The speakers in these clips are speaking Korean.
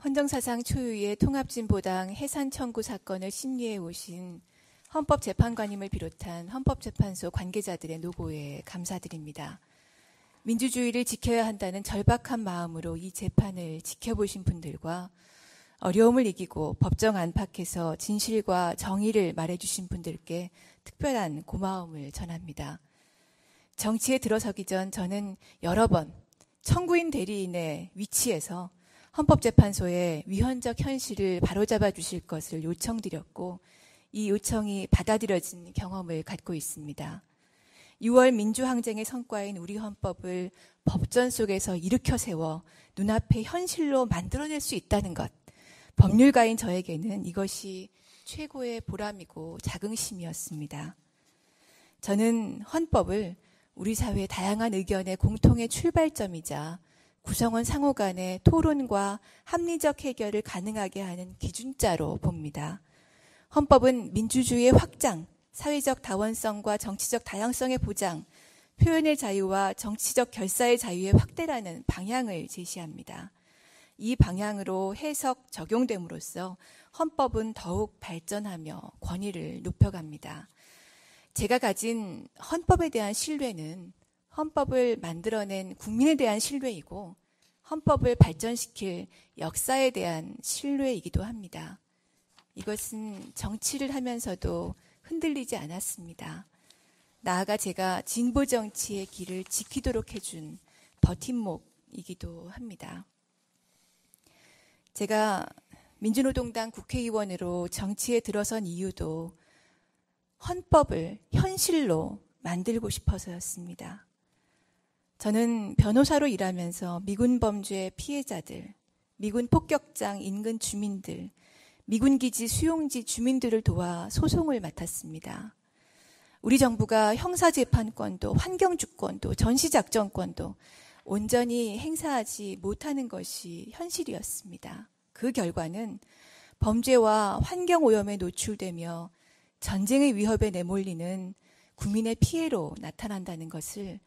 헌정사상 초유의 통합진보당 해산 청구 사건을 심리해 오신 헌법재판관님을 비롯한 헌법재판소 관계자들의 노고에 감사드립니다. 민주주의를 지켜야 한다는 절박한 마음으로 이 재판을 지켜보신 분들과 어려움을 이기고 법정 안팎에서 진실과 정의를 말해주신 분들께 특별한 고마움을 전합니다. 정치에 들어서기 전 저는 여러 번 청구인 대리인의 위치에서 헌법재판소에 위헌적 현실을 바로잡아 주실 것을 요청드렸고 이 요청이 받아들여진 경험을 갖고 있습니다. 6월 민주항쟁의 성과인 우리 헌법을 법전 속에서 일으켜 세워 눈앞에 현실로 만들어낼 수 있다는 것, 법률가인 저에게는 이것이 최고의 보람이고 자긍심이었습니다. 저는 헌법을 우리 사회의 다양한 의견의 공통의 출발점이자 구성원 상호 간의 토론과 합리적 해결을 가능하게 하는 기준자로 봅니다. 헌법은 민주주의의 확장, 사회적 다원성과 정치적 다양성의 보장, 표현의 자유와 정치적 결사의 자유의 확대라는 방향을 제시합니다. 이 방향으로 해석, 적용됨으로써 헌법은 더욱 발전하며 권위를 높여갑니다. 제가 가진 헌법에 대한 신뢰는 헌법을 만들어낸 국민에 대한 신뢰이고 헌법을 발전시킬 역사에 대한 신뢰이기도 합니다. 이것은 정치를 하면서도 흔들리지 않았습니다. 나아가 제가 진보 정치의 길을 지키도록 해준 버팀목이기도 합니다. 제가 민주노동당 국회의원으로 정치에 들어선 이유도 헌법을 현실로 만들고 싶어서였습니다. 저는 변호사로 일하면서 미군 범죄 피해자들, 미군 폭격장 인근 주민들, 미군 기지 수용지 주민들을 도와 소송을 맡았습니다. 우리 정부가 형사재판권도 환경주권도 전시작전권도 온전히 행사하지 못하는 것이 현실이었습니다. 그 결과는 범죄와 환경오염에 노출되며 전쟁의 위협에 내몰리는 국민의 피해로 나타난다는 것을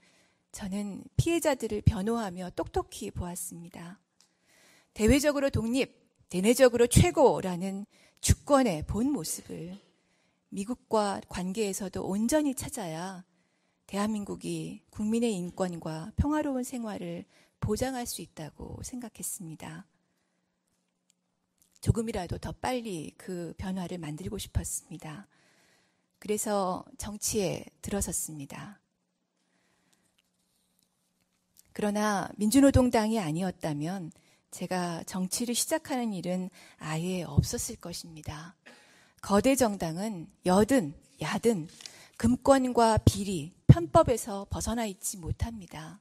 저는 피해자들을 변호하며 똑똑히 보았습니다. 대외적으로 독립, 대내적으로 최고라는 주권의 본 모습을 미국과 관계에서도 온전히 찾아야 대한민국이 국민의 인권과 평화로운 생활을 보장할 수 있다고 생각했습니다. 조금이라도 더 빨리 그 변화를 만들고 싶었습니다. 그래서 정치에 들어섰습니다. 그러나 민주노동당이 아니었다면 제가 정치를 시작하는 일은 아예 없었을 것입니다. 거대 정당은 여든 야든 금권과 비리, 편법에서 벗어나 있지 못합니다.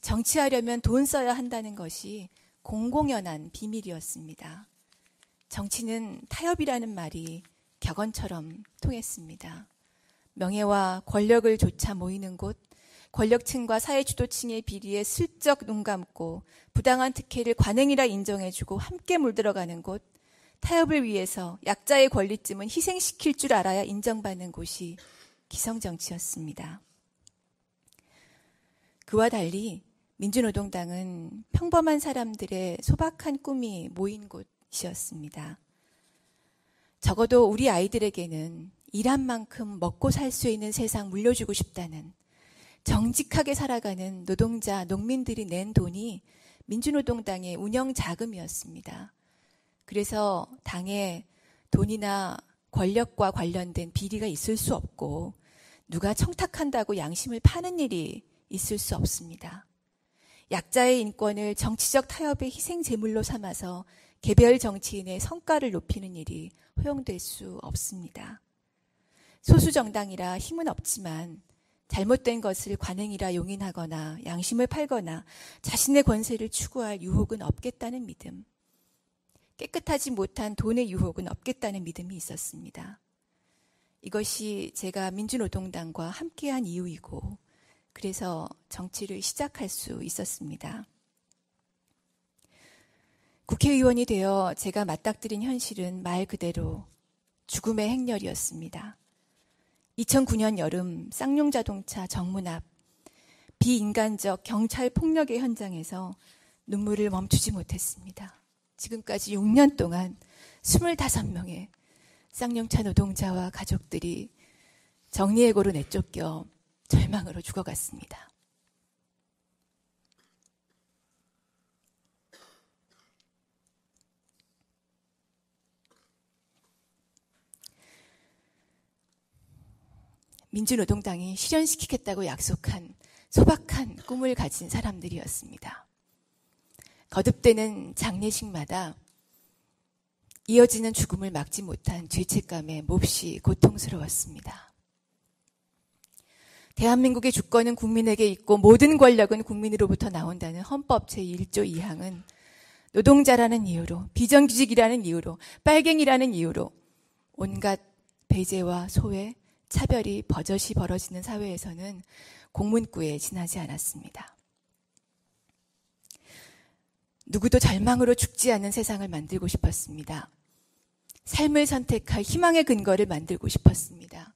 정치하려면 돈 써야 한다는 것이 공공연한 비밀이었습니다. 정치는 타협이라는 말이 격언처럼 통했습니다. 명예와 권력을 조차 모이는 곳, 권력층과 사회 주도층의 비리에 슬쩍 눈 감고 부당한 특혜를 관행이라 인정해주고 함께 물들어가는 곳, 타협을 위해서 약자의 권리쯤은 희생시킬 줄 알아야 인정받는 곳이 기성정치였습니다. 그와 달리 민주노동당은 평범한 사람들의 소박한 꿈이 모인 곳이었습니다. 적어도 우리 아이들에게는 일한 만큼 먹고 살 수 있는 세상 물려주고 싶다는 정직하게 살아가는 노동자, 농민들이 낸 돈이 민주노동당의 운영 자금이었습니다. 그래서 당에 돈이나 권력과 관련된 비리가 있을 수 없고 누가 청탁한다고 양심을 파는 일이 있을 수 없습니다. 약자의 인권을 정치적 타협의 희생 제물로 삼아서 개별 정치인의 성과를 높이는 일이 허용될 수 없습니다. 소수 정당이라 힘은 없지만 잘못된 것을 관행이라 용인하거나 양심을 팔거나 자신의 권세를 추구할 유혹은 없겠다는 믿음, 깨끗하지 못한 돈의 유혹은 없겠다는 믿음이 있었습니다. 이것이 제가 민주노동당과 함께한 이유이고 그래서 정치를 시작할 수 있었습니다. 국회의원이 되어 제가 맞닥뜨린 현실은 말 그대로 죽음의 행렬이었습니다. 2009년 여름 쌍용자동차 정문 앞 비인간적 경찰 폭력의 현장에서 눈물을 멈추지 못했습니다. 지금까지 6년 동안 25명의 쌍용차 노동자와 가족들이 정리해고로 내쫓겨 절망으로 죽어갔습니다. 민주노동당이 실현시키겠다고 약속한 소박한 꿈을 가진 사람들이었습니다. 거듭되는 장례식마다 이어지는 죽음을 막지 못한 죄책감에 몹시 고통스러웠습니다. 대한민국의 주권은 국민에게 있고 모든 권력은 국민으로부터 나온다는 헌법 제1조 2항은 노동자라는 이유로, 비정규직이라는 이유로, 빨갱이라는 이유로 온갖 배제와 소외, 차별이 버젓이 벌어지는 사회에서는 공문구에 지나지 않았습니다. 누구도 절망으로 죽지 않는 세상을 만들고 싶었습니다. 삶을 선택할 희망의 근거를 만들고 싶었습니다.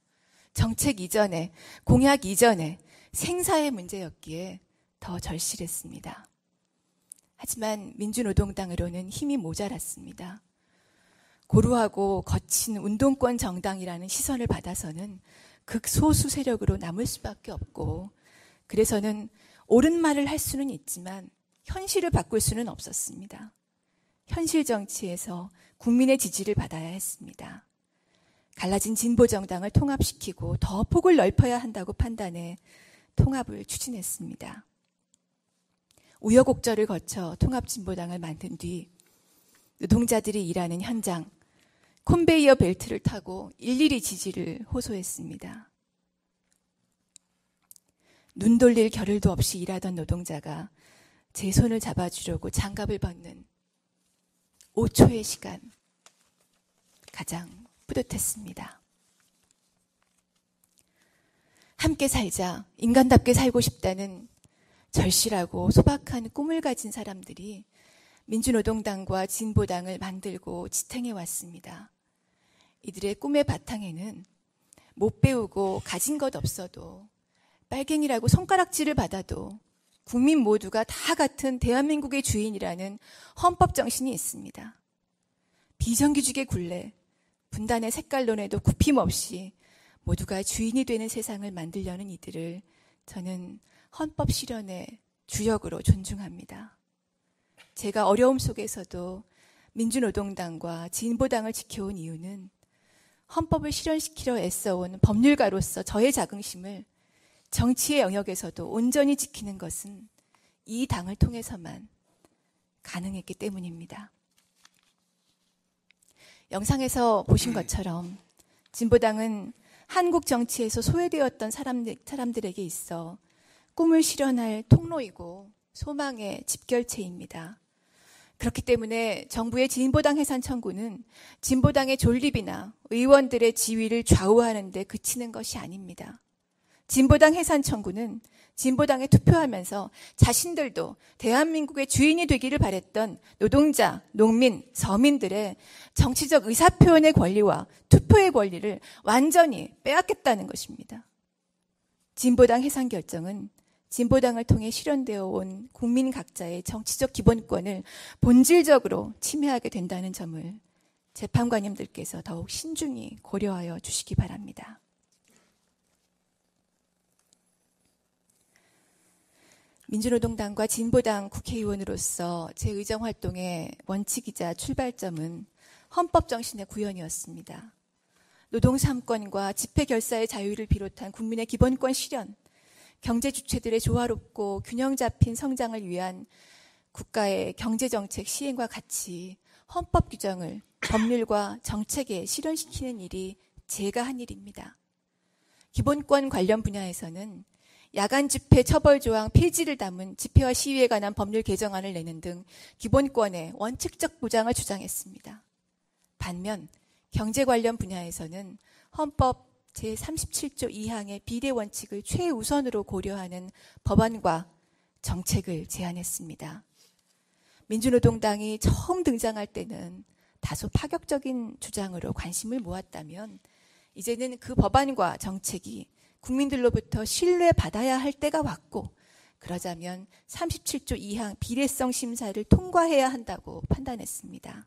정책 이전에, 공약 이전에 생사의 문제였기에 더 절실했습니다. 하지만 민주노동당으로는 힘이 모자랐습니다. 고루하고 거친 운동권 정당이라는 시선을 받아서는 극소수 세력으로 남을 수밖에 없고, 그래서는 옳은 말을 할 수는 있지만 현실을 바꿀 수는 없었습니다. 현실 정치에서 국민의 지지를 받아야 했습니다. 갈라진 진보 정당을 통합시키고 더 폭을 넓혀야 한다고 판단해 통합을 추진했습니다. 우여곡절을 거쳐 통합진보당을 만든 뒤 노동자들이 일하는 현장, 컨베이어 벨트를 타고 일일이 지지를 호소했습니다. 눈 돌릴 겨를도 없이 일하던 노동자가 제 손을 잡아주려고 장갑을 벗는 5초의 시간, 가장 뿌듯했습니다. 함께 살자, 인간답게 살고 싶다는 절실하고 소박한 꿈을 가진 사람들이 민주노동당과 진보당을 만들고 지탱해 왔습니다. 이들의 꿈의 바탕에는 못 배우고 가진 것 없어도 빨갱이라고 손가락질을 받아도 국민 모두가 다 같은 대한민국의 주인이라는 헌법 정신이 있습니다. 비정규직의 굴레, 분단의 색깔론에도 굽힘없이 모두가 주인이 되는 세상을 만들려는 이들을 저는 헌법 실현의 주역으로 존중합니다. 제가 어려움 속에서도 민주노동당과 진보당을 지켜온 이유는 헌법을 실현시키려 애써온 법률가로서 저의 자긍심을 정치의 영역에서도 온전히 지키는 것은 이 당을 통해서만 가능했기 때문입니다. 영상에서 보신 것처럼 진보당은 한국 정치에서 소외되었던 사람들에게 있어 꿈을 실현할 통로이고 소망의 집결체입니다. 그렇기 때문에 정부의 진보당 해산 청구는 진보당의 존립이나 의원들의 지위를 좌우하는 데 그치는 것이 아닙니다. 진보당 해산 청구는 진보당에 투표하면서 자신들도 대한민국의 주인이 되기를 바랬던 노동자, 농민, 서민들의 정치적 의사표현의 권리와 투표의 권리를 완전히 빼앗겠다는 것입니다. 진보당 해산 결정은 진보당을 통해 실현되어 온 국민 각자의 정치적 기본권을 본질적으로 침해하게 된다는 점을 재판관님들께서 더욱 신중히 고려하여 주시기 바랍니다. 민주노동당과 진보당 국회의원으로서 제 의정활동의 원칙이자 출발점은 헌법 정신의 구현이었습니다. 노동 3권과 집회 결사의 자유를 비롯한 국민의 기본권 실현, 경제 주체들의 조화롭고 균형 잡힌 성장을 위한 국가의 경제정책 시행과 같이 헌법 규정을 법률과 정책에 실현시키는 일이 제가 한 일입니다. 기본권 관련 분야에서는 야간 집회 처벌 조항 폐지를 담은 집회와 시위에 관한 법률 개정안을 내는 등 기본권의 원칙적 보장을 주장했습니다. 반면 경제 관련 분야에서는 헌법 제37조 2항의 비례 원칙을 최우선으로 고려하는 법안과 정책을 제안했습니다. 민주노동당이 처음 등장할 때는 다소 파격적인 주장으로 관심을 모았다면 이제는 그 법안과 정책이 국민들로부터 신뢰받아야 할 때가 왔고 그러자면 37조 2항 비례성 심사를 통과해야 한다고 판단했습니다.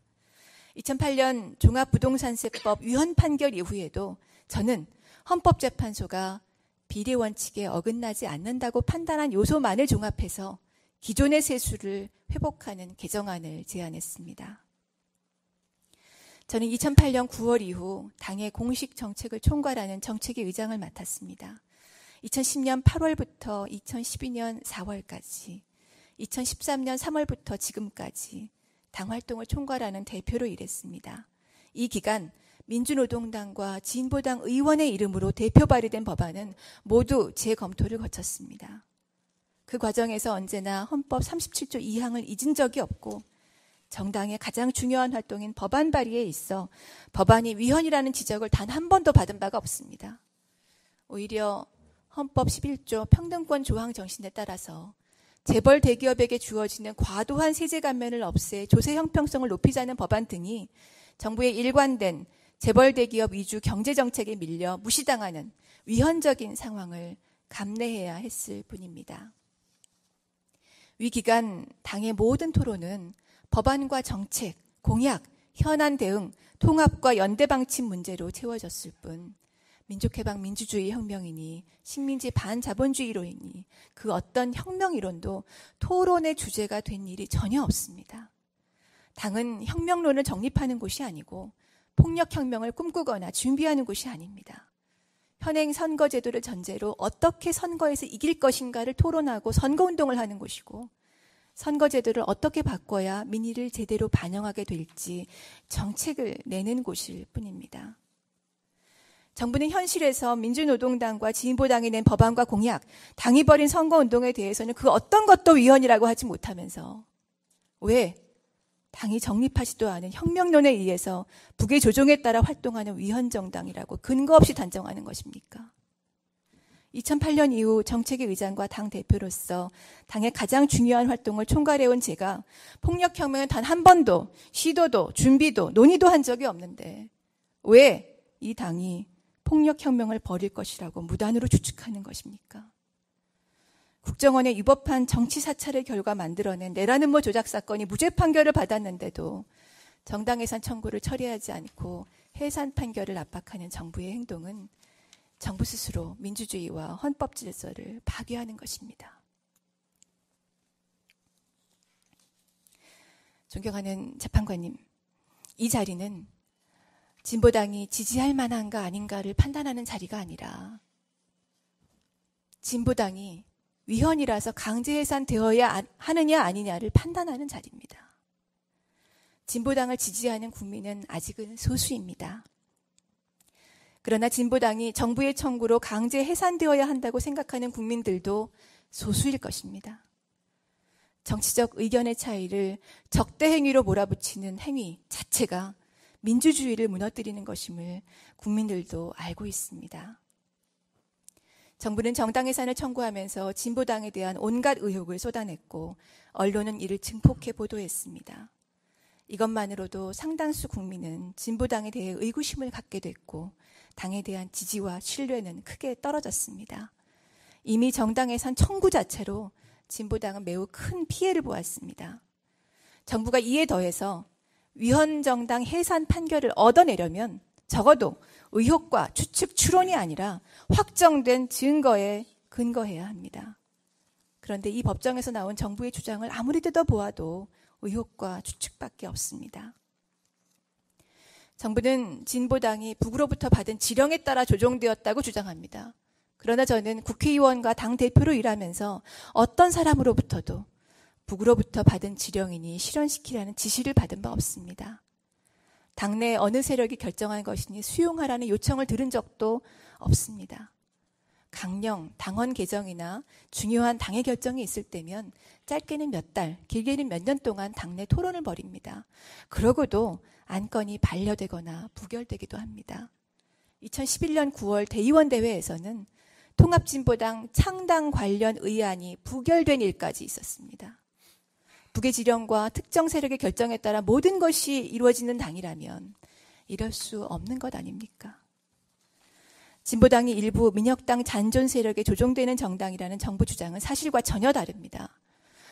2008년 종합부동산세법 위헌 판결 이후에도 저는 헌법재판소가 비례 원칙에 어긋나지 않는다고 판단한 요소만을 종합해서 기존의 세수를 회복하는 개정안을 제안했습니다. 저는 2008년 9월 이후 당의 공식 정책을 총괄하는 정책위 의장을 맡았습니다. 2010년 8월부터 2012년 4월까지, 2013년 3월부터 지금까지 당 활동을 총괄하는 대표로 일했습니다. 이 기간 민주노동당과 진보당 의원의 이름으로 대표 발의된 법안은 모두 재검토를 거쳤습니다. 그 과정에서 언제나 헌법 37조 2항을 잊은 적이 없고 정당의 가장 중요한 활동인 법안 발의에 있어 법안이 위헌이라는 지적을 단 한 번도 받은 바가 없습니다. 오히려 헌법 11조 평등권 조항 정신에 따라서 재벌 대기업에게 주어지는 과도한 세제 감면을 없애 조세 형평성을 높이자는 법안 등이 정부의 일관된 재벌 대기업 위주 경제 정책에 밀려 무시당하는 위헌적인 상황을 감내해야 했을 뿐입니다. 위 기간 당의 모든 토론은 법안과 정책, 공약, 현안 대응, 통합과 연대 방침 문제로 채워졌을 뿐 민족해방 민주주의 혁명이니 식민지 반자본주의로이니 그 어떤 혁명 이론도 토론의 주제가 된 일이 전혀 없습니다. 당은 혁명론을 정립하는 곳이 아니고 폭력혁명을 꿈꾸거나 준비하는 곳이 아닙니다. 현행 선거제도를 전제로 어떻게 선거에서 이길 것인가를 토론하고 선거운동을 하는 곳이고 선거제도를 어떻게 바꿔야 민의를 제대로 반영하게 될지 정책을 내는 곳일 뿐입니다. 정부는 현실에서 민주노동당과 진보당이 낸 법안과 공약, 당이 벌인 선거운동에 대해서는 그 어떤 것도 위헌이라고 하지 못하면서 왜 당이 정립하지도 않은 혁명론에 의해서 북의 조종에 따라 활동하는 위헌정당이라고 근거 없이 단정하는 것입니까? 2008년 이후 정책위 의장과 당 대표로서 당의 가장 중요한 활동을 총괄해온 제가 폭력혁명은 단 한 번도 시도도 준비도 논의도 한 적이 없는데 왜 이 당이 폭력혁명을 벌일 것이라고 무단으로 추측하는 것입니까? 국정원의 위법한 정치사찰의 결과 만들어낸 내란음모 조작 사건이 무죄 판결을 받았는데도 정당 해산 청구를 처리하지 않고 해산 판결을 압박하는 정부의 행동은 정부 스스로 민주주의와 헌법 질서를 파괴하는 것입니다. 존경하는 재판관님, 이 자리는 진보당이 지지할 만한가 아닌가를 판단하는 자리가 아니라 진보당이 위헌이라서 강제 해산되어야 하느냐 아니냐를 판단하는 자리입니다. 진보당을 지지하는 국민은 아직은 소수입니다. 그러나 진보당이 정부의 청구로 강제 해산되어야 한다고 생각하는 국민들도 소수일 것입니다. 정치적 의견의 차이를 적대 행위로 몰아붙이는 행위 자체가 민주주의를 무너뜨리는 것임을 국민들도 알고 있습니다. 정부는 정당 해산을 청구하면서 진보당에 대한 온갖 의혹을 쏟아냈고 언론은 이를 증폭해 보도했습니다. 이것만으로도 상당수 국민은 진보당에 대해 의구심을 갖게 됐고 당에 대한 지지와 신뢰는 크게 떨어졌습니다. 이미 정당 해산 청구 자체로 진보당은 매우 큰 피해를 보았습니다. 정부가 이에 더해서 위헌정당 해산 판결을 얻어내려면 적어도 의혹과 추측 추론이 아니라 확정된 증거에 근거해야 합니다. 그런데 이 법정에서 나온 정부의 주장을 아무리 뜯어보아도 의혹과 추측밖에 없습니다. 정부는 진보당이 북으로부터 받은 지령에 따라 조종되었다고 주장합니다. 그러나 저는 국회의원과 당대표로 일하면서 어떤 사람으로부터도 북으로부터 받은 지령이니 실현시키라는 지시를 받은 바 없습니다. 당내 어느 세력이 결정한 것이니 수용하라는 요청을 들은 적도 없습니다. 강령, 당원 개정이나 중요한 당의 결정이 있을 때면 짧게는 몇 달, 길게는 몇 년 동안 당내 토론을 벌입니다. 그러고도 안건이 반려되거나 부결되기도 합니다. 2011년 9월 대의원 대회에서는 통합진보당 창당 관련 의안이 부결된 일까지 있었습니다. 북의 지령과 특정 세력의 결정에 따라 모든 것이 이루어지는 당이라면 이럴 수 없는 것 아닙니까? 진보당이 일부 민혁당 잔존 세력에 조종되는 정당이라는 정부 주장은 사실과 전혀 다릅니다.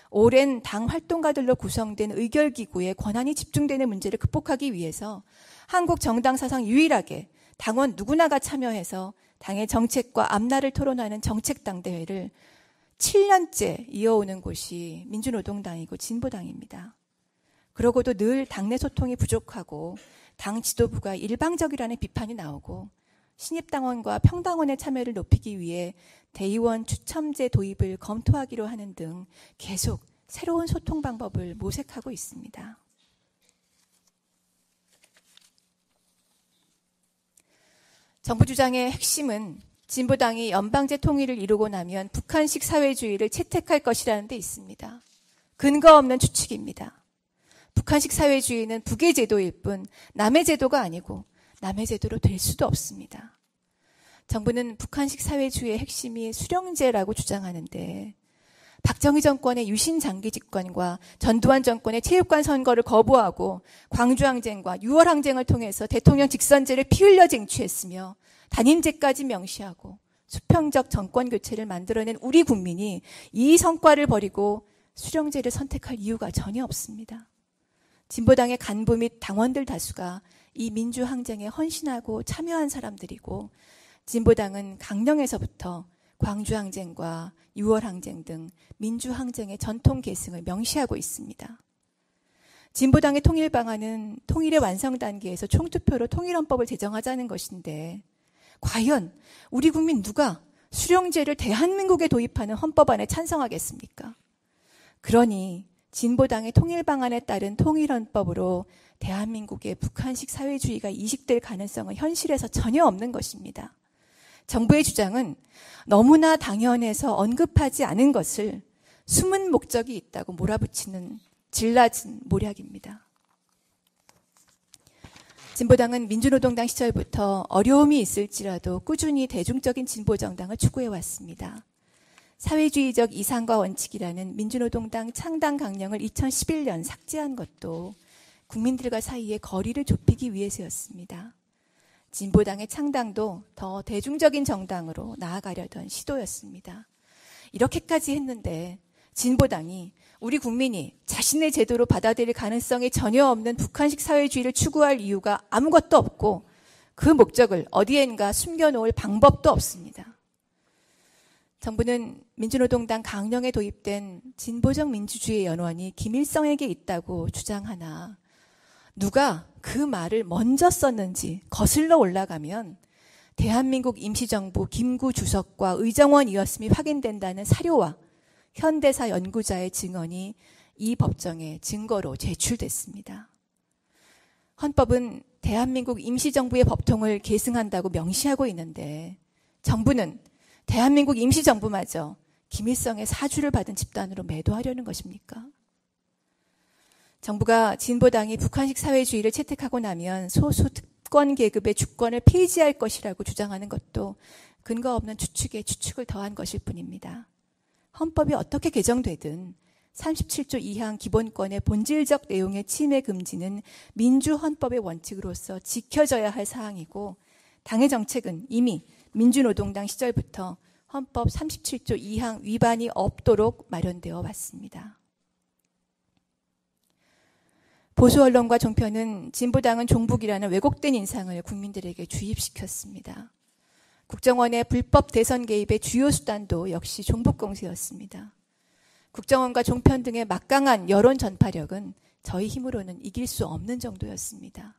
오랜 당 활동가들로 구성된 의결기구의 권한이 집중되는 문제를 극복하기 위해서 한국 정당 사상 유일하게 당원 누구나가 참여해서 당의 정책과 앞날을 토론하는 정책당대회를 7년째 이어오는 곳이 민주노동당이고 진보당입니다. 그러고도 늘 당내 소통이 부족하고 당 지도부가 일방적이라는 비판이 나오고 신입당원과 평당원의 참여를 높이기 위해 대의원 추첨제 도입을 검토하기로 하는 등 계속 새로운 소통 방법을 모색하고 있습니다. 정부 주장의 핵심은 진보당이 연방제 통일을 이루고 나면 북한식 사회주의를 채택할 것이라는 데 있습니다. 근거 없는 추측입니다. 북한식 사회주의는 북의 제도일 뿐 남의 제도가 아니고 남의 제도로 될 수도 없습니다. 정부는 북한식 사회주의의 핵심이 수령제라고 주장하는데 박정희 정권의 유신 장기 집권과 전두환 정권의 체육관 선거를 거부하고 광주항쟁과 6월 항쟁을 통해서 대통령 직선제를 피 흘려 쟁취했으며 단임제까지 명시하고 수평적 정권 교체를 만들어낸 우리 국민이 이 성과를 버리고 수령제를 선택할 이유가 전혀 없습니다. 진보당의 간부 및 당원들 다수가 이 민주항쟁에 헌신하고 참여한 사람들이고 진보당은 강령에서부터 광주항쟁과 6월항쟁 등 민주항쟁의 전통 계승을 명시하고 있습니다. 진보당의 통일 방안은 통일의 완성 단계에서 총투표로 통일헌법을 제정하자는 것인데 과연 우리 국민 누가 수령제를 대한민국에 도입하는 헌법안에 찬성하겠습니까? 그러니 진보당의 통일 방안에 따른 통일헌법으로 대한민국의 북한식 사회주의가 이식될 가능성은 현실에서 전혀 없는 것입니다. 정부의 주장은 너무나 당연해서 언급하지 않은 것을 숨은 목적이 있다고 몰아붙이는 질낮은 모략입니다. 진보당은 민주노동당 시절부터 어려움이 있을지라도 꾸준히 대중적인 진보정당을 추구해왔습니다. 사회주의적 이상과 원칙이라는 민주노동당 창당 강령을 2011년 삭제한 것도 국민들과 사이의 거리를 좁히기 위해서였습니다. 진보당의 창당도 더 대중적인 정당으로 나아가려던 시도였습니다. 이렇게까지 했는데 진보당이 우리 국민이 자신의 제도로 받아들일 가능성이 전혀 없는 북한식 사회주의를 추구할 이유가 아무것도 없고 그 목적을 어디엔가 숨겨놓을 방법도 없습니다. 정부는 민주노동당 강령에 도입된 진보적 민주주의 연원이 김일성에게 있다고 주장하나 누가 그 말을 먼저 썼는지 거슬러 올라가면 대한민국 임시정부 김구 주석과 의정원이었음이 확인된다는 사료와 현대사 연구자의 증언이 이 법정에 증거로 제출됐습니다. 헌법은 대한민국 임시정부의 법통을 계승한다고 명시하고 있는데 정부는 대한민국 임시정부마저 김일성의 사주를 받은 집단으로 매도하려는 것입니까? 정부가 진보당이 북한식 사회주의를 채택하고 나면 소수 특권 계급의 주권을 폐지할 것이라고 주장하는 것도 근거 없는 추측에 추측을 더한 것일 뿐입니다. 헌법이 어떻게 개정되든 37조 2항 기본권의 본질적 내용의 침해 금지는 민주헌법의 원칙으로서 지켜져야 할 사항이고 당의 정책은 이미 민주노동당 시절부터 헌법 37조 2항 위반이 없도록 마련되어 왔습니다. 보수 언론과 종편은 진보당은 종북이라는 왜곡된 인상을 국민들에게 주입시켰습니다. 국정원의 불법 대선 개입의 주요 수단도 역시 종북 공세였습니다. 국정원과 종편 등의 막강한 여론 전파력은 저희 힘으로는 이길 수 없는 정도였습니다.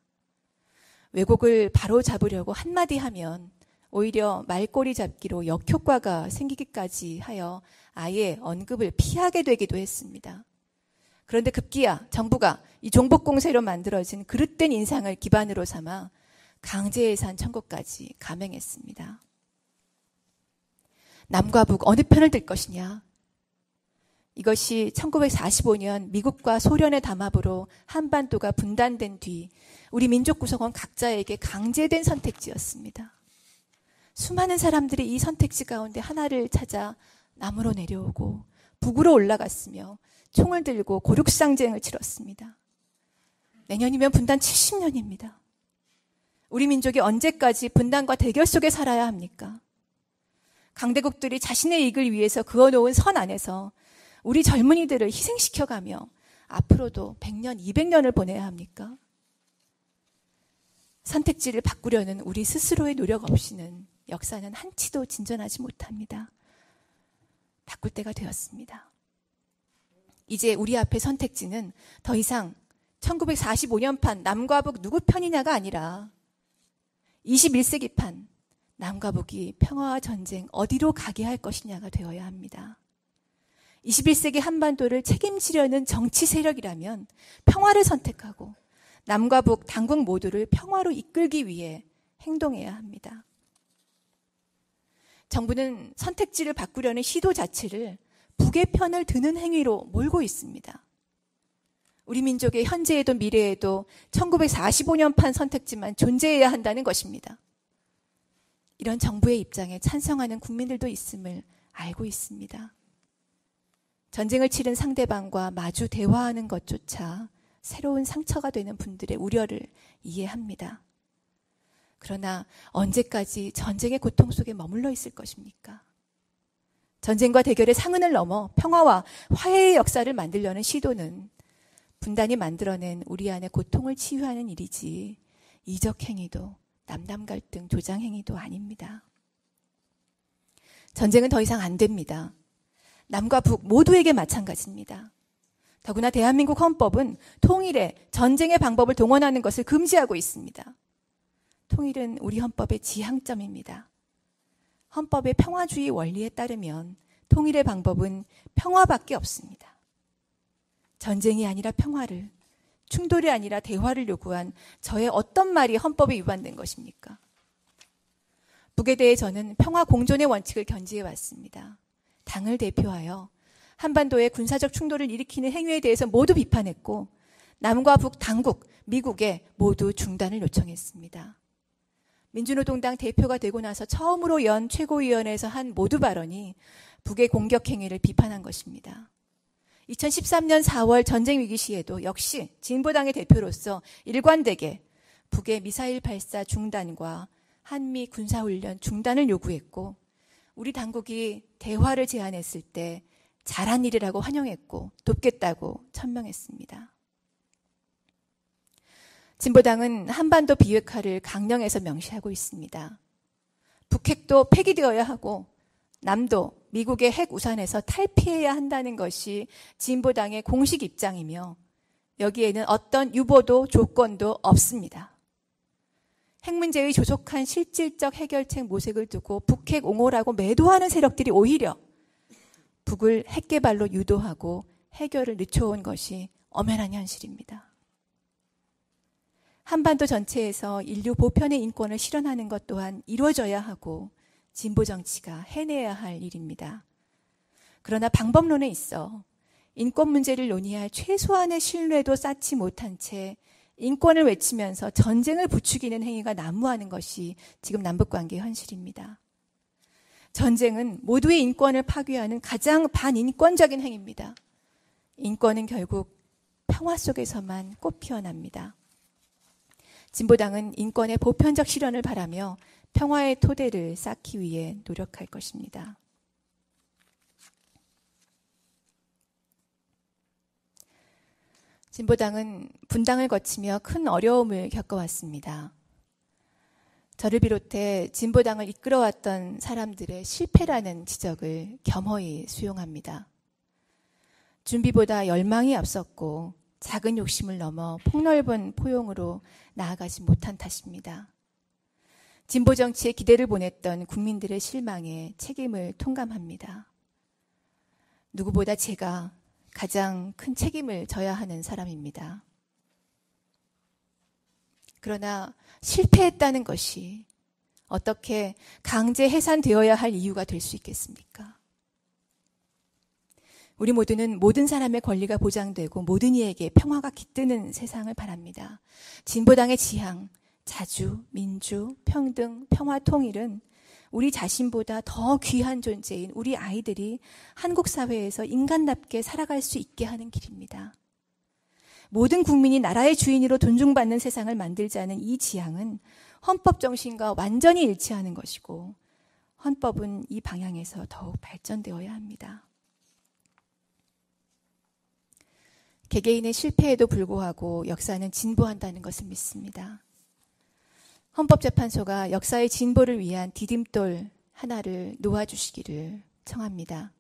왜곡을 바로 잡으려고 한마디 하면 오히려 말꼬리 잡기로 역효과가 생기기까지 하여 아예 언급을 피하게 되기도 했습니다. 그런데 급기야 정부가 이 종북 공세로 만들어진 그릇된 인상을 기반으로 삼아 강제예산 청구까지 감행했습니다. 남과 북 어느 편을 들 것이냐? 이것이 1945년 미국과 소련의 담합으로 한반도가 분단된 뒤 우리 민족 구성원 각자에게 강제된 선택지였습니다. 수많은 사람들이 이 선택지 가운데 하나를 찾아 남으로 내려오고 북으로 올라갔으며 총을 들고 고륙상쟁을 치렀습니다. 내년이면 분단 70년입니다. 우리 민족이 언제까지 분단과 대결 속에 살아야 합니까? 강대국들이 자신의 이익을 위해서 그어놓은 선 안에서 우리 젊은이들을 희생시켜가며 앞으로도 100년, 200년을 보내야 합니까? 선택지를 바꾸려는 우리 스스로의 노력 없이는 역사는 한치도 진전하지 못합니다. 바꿀 때가 되었습니다. 이제 우리 앞의 선택지는 더 이상 1945년판 남과 북 누구 편이냐가 아니라 21세기판 남과 북이 평화와 전쟁 어디로 가게 할 것이냐가 되어야 합니다. 21세기 한반도를 책임지려는 정치 세력이라면 평화를 선택하고 남과 북 당국 모두를 평화로 이끌기 위해 행동해야 합니다. 정부는 선택지를 바꾸려는 시도 자체를 북의 편을 드는 행위로 몰고 있습니다. 우리 민족의 현재에도 미래에도 1945년판 선택지만 존재해야 한다는 것입니다. 이런 정부의 입장에 찬성하는 국민들도 있음을 알고 있습니다. 전쟁을 치른 상대방과 마주 대화하는 것조차 새로운 상처가 되는 분들의 우려를 이해합니다. 그러나 언제까지 전쟁의 고통 속에 머물러 있을 것입니까? 전쟁과 대결의 상흔을 넘어 평화와 화해의 역사를 만들려는 시도는 분단이 만들어낸 우리 안의 고통을 치유하는 일이지 이적 행위도 남남 갈등 조장 행위도 아닙니다. 전쟁은 더 이상 안 됩니다. 남과 북 모두에게 마찬가지입니다. 더구나 대한민국 헌법은 통일에 전쟁의 방법을 동원하는 것을 금지하고 있습니다. 통일은 우리 헌법의 지향점입니다. 헌법의 평화주의 원리에 따르면 통일의 방법은 평화밖에 없습니다. 전쟁이 아니라 평화를, 충돌이 아니라 대화를 요구한 저의 어떤 말이 헌법에 위반된 것입니까? 북에 대해 저는 평화 공존의 원칙을 견지해 왔습니다. 당을 대표하여 한반도의 군사적 충돌을 일으키는 행위에 대해서 모두 비판했고 남과 북 당국, 미국에 모두 중단을 요청했습니다. 민주노동당 대표가 되고 나서 처음으로 연 최고위원회에서 한 모두 발언이 북의 공격 행위를 비판한 것입니다. 2013년 4월 전쟁 위기 시에도 역시 진보당의 대표로서 일관되게 북의 미사일 발사 중단과 한미 군사훈련 중단을 요구했고 우리 당국이 대화를 제안했을 때 잘한 일이라고 환영했고 돕겠다고 천명했습니다. 진보당은 한반도 비핵화를 강령에서 명시하고 있습니다. 북핵도 폐기되어야 하고 남도 미국의 핵 우산에서 탈피해야 한다는 것이 진보당의 공식 입장이며 여기에는 어떤 유보도 조건도 없습니다. 핵 문제의 조속한 실질적 해결책 모색을 두고 북핵 옹호라고 매도하는 세력들이 오히려 북을 핵 개발로 유도하고 해결을 늦춰온 것이 엄연한 현실입니다. 한반도 전체에서 인류 보편의 인권을 실현하는 것 또한 이루어져야 하고 진보 정치가 해내야 할 일입니다. 그러나 방법론에 있어 인권 문제를 논의할 최소한의 신뢰도 쌓지 못한 채 인권을 외치면서 전쟁을 부추기는 행위가 난무하는 것이 지금 남북관계의 현실입니다. 전쟁은 모두의 인권을 파괴하는 가장 반인권적인 행위입니다. 인권은 결국 평화 속에서만 꽃 피어납니다. 진보당은 인권의 보편적 실현을 바라며 평화의 토대를 쌓기 위해 노력할 것입니다. 진보당은 분당을 거치며 큰 어려움을 겪어왔습니다. 저를 비롯해 진보당을 이끌어왔던 사람들의 실패라는 지적을 겸허히 수용합니다. 준비보다 열망이 앞섰고 작은 욕심을 넘어 폭넓은 포용으로 나아가지 못한 탓입니다. 진보 정치에 기대를 보냈던 국민들의 실망에 책임을 통감합니다. 누구보다 제가 가장 큰 책임을 져야 하는 사람입니다. 그러나 실패했다는 것이 어떻게 강제 해산되어야 할 이유가 될 수 있겠습니까? 우리 모두는 모든 사람의 권리가 보장되고 모든 이에게 평화가 깃드는 세상을 바랍니다. 진보당의 지향, 자주, 민주, 평등, 평화, 통일은 우리 자신보다 더 귀한 존재인 우리 아이들이 한국 사회에서 인간답게 살아갈 수 있게 하는 길입니다. 모든 국민이 나라의 주인으로 존중받는 세상을 만들자는 이 지향은 헌법 정신과 완전히 일치하는 것이고 헌법은 이 방향에서 더욱 발전되어야 합니다. 개개인의 실패에도 불구하고 역사는 진보한다는 것을 믿습니다. 헌법재판소가 역사의 진보를 위한 디딤돌 하나를 놓아주시기를 청합니다.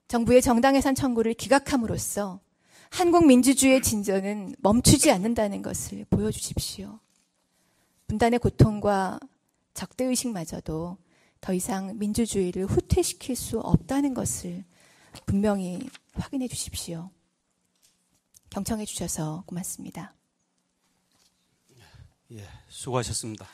정부의 정당해산 청구를 기각함으로써 한국 민주주의의 진전은 멈추지 않는다는 것을 보여주십시오. 분단의 고통과 적대의식마저도 더 이상 민주주의를 후퇴시킬 수 없다는 것을 분명히 확인해 주십시오. 경청해 주셔서 고맙습니다. 예, 수고하셨습니다.